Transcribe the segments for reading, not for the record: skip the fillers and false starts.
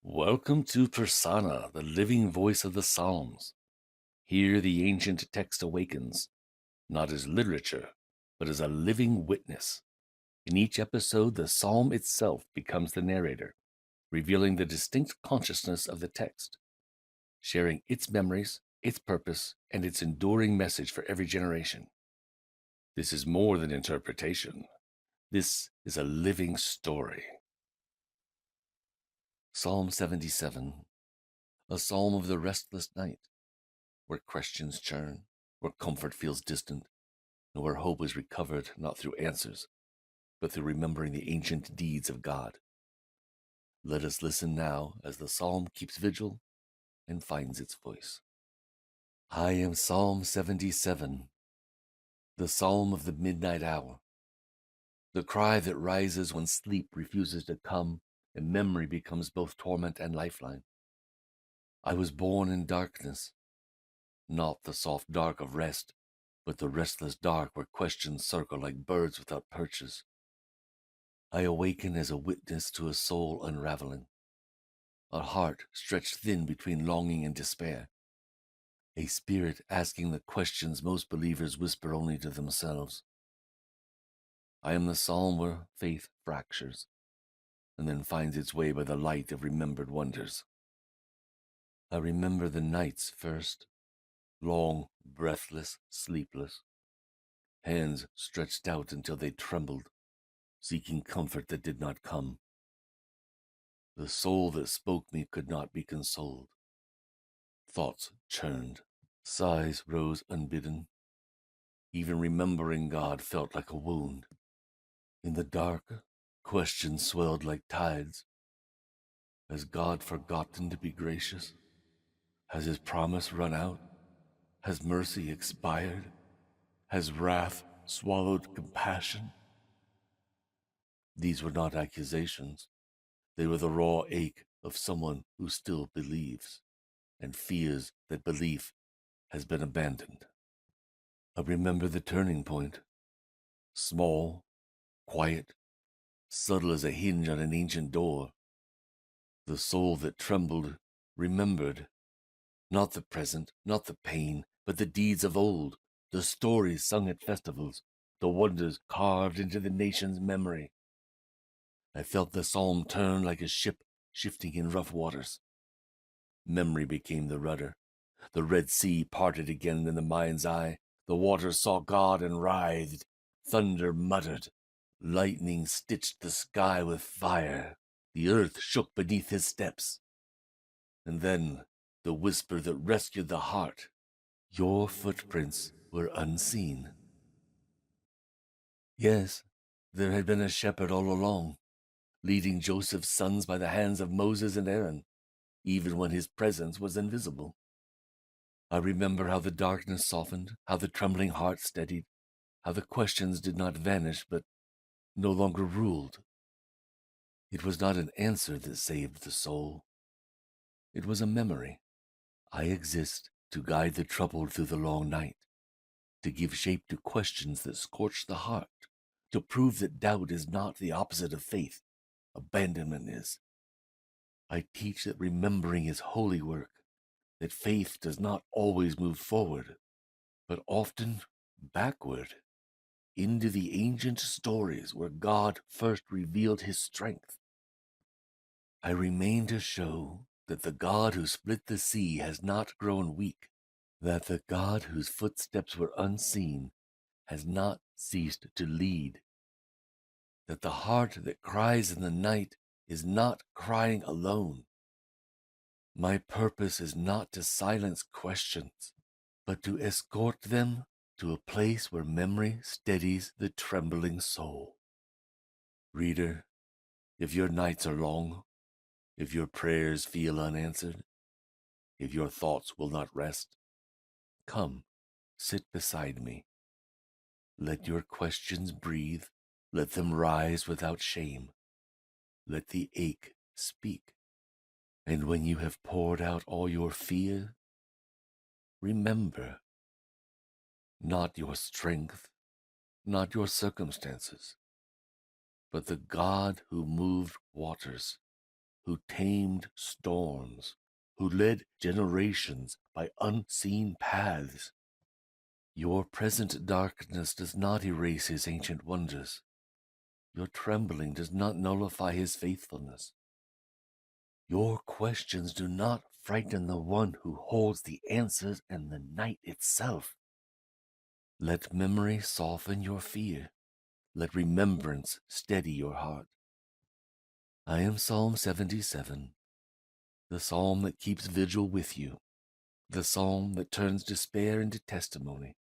Welcome to Persona, the living voice of the Psalms. Here the ancient text awakens, not as literature, but as a living witness. In each episode, the psalm itself becomes the narrator, revealing the distinct consciousness of the text, sharing its memories, its purpose, and its enduring message for every generation. This is more than interpretation. This is a living story. Psalm 77, a psalm of the restless night, where questions churn, where comfort feels distant, and where hope is recovered not through answers, but through remembering the ancient deeds of God. Let us listen now as the psalm keeps vigil and finds its voice. I am Psalm 77, the psalm of the midnight hour, the cry that rises when sleep refuses to come and memory becomes both torment and lifeline. I was born in darkness, not the soft dark of rest, but the restless dark where questions circle like birds without perches. I awaken as a witness to a soul unraveling, a heart stretched thin between longing and despair, a spirit asking the questions most believers whisper only to themselves. I am the psalm where faith fractures, and then finds its way by the light of remembered wonders. I remember the nights first, long, breathless, sleepless, hands stretched out until they trembled, seeking comfort that did not come. The soul that spoke me could not be consoled. Thoughts churned, sighs rose unbidden. Even remembering God felt like a wound. In the dark, questions swelled like tides. Has God forgotten to be gracious? Has his promise run out? Has mercy expired? Has wrath swallowed compassion? These were not accusations. They were the raw ache of someone who still believes and fears that belief has been abandoned. I remember the turning point. Small, quiet, subtle as a hinge on an ancient door. The soul that trembled remembered, not the present, not the pain, but the deeds of old, the stories sung at festivals, the wonders carved into the nation's memory. I felt the psalm turn like a ship shifting in rough waters. Memory became the rudder. The Red Sea parted again in the mind's eye. The waters saw God and writhed. Thunder muttered. Lightning stitched the sky with fire. The earth shook beneath his steps. And then the whisper that rescued the heart. Your footprints were unseen. Yes, there had been a shepherd all along, leading Joseph's sons by the hands of Moses and Aaron, even when his presence was invisible. I remember how the darkness softened, how the trembling heart steadied, how the questions did not vanish but no longer ruled. It was not an answer that saved the soul. It was a memory. I exist to guide the troubled through the long night, to give shape to questions that scorch the heart, to prove that doubt is not the opposite of faith, abandonment is. I teach that remembering is holy work, that faith does not always move forward, but often backward into the ancient stories where God first revealed his strength. I remain to show that the God who split the sea has not grown weak, that the God whose footsteps were unseen has not ceased to lead, that the heart that cries in the night is not crying alone. My purpose is not to silence questions, but to escort them to a place where memory steadies the trembling soul. Reader, if your nights are long, if your prayers feel unanswered, if your thoughts will not rest, come, sit beside me. Let your questions breathe, let them rise without shame. Let the ache speak. And when you have poured out all your fear, remember, not your strength, not your circumstances, but the God who moved waters who tamed storms, who led generations by unseen paths. Your present darkness does not erase his ancient wonders. Your trembling does not nullify his faithfulness. Your questions do not frighten the one who holds the answers and the night itself. Let memory soften your fear. Let remembrance steady your heart. I am Psalm 77, the psalm that keeps vigil with you, the psalm that turns despair into testimony,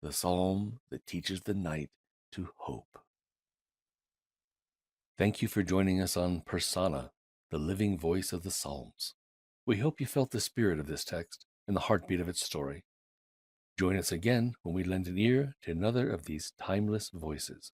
the psalm that teaches the night to hope. Thank you for joining us on Persona, the living voice of the Psalms. We hope you felt the spirit of this text and the heartbeat of its story. Join us again when we lend an ear to another of these timeless voices.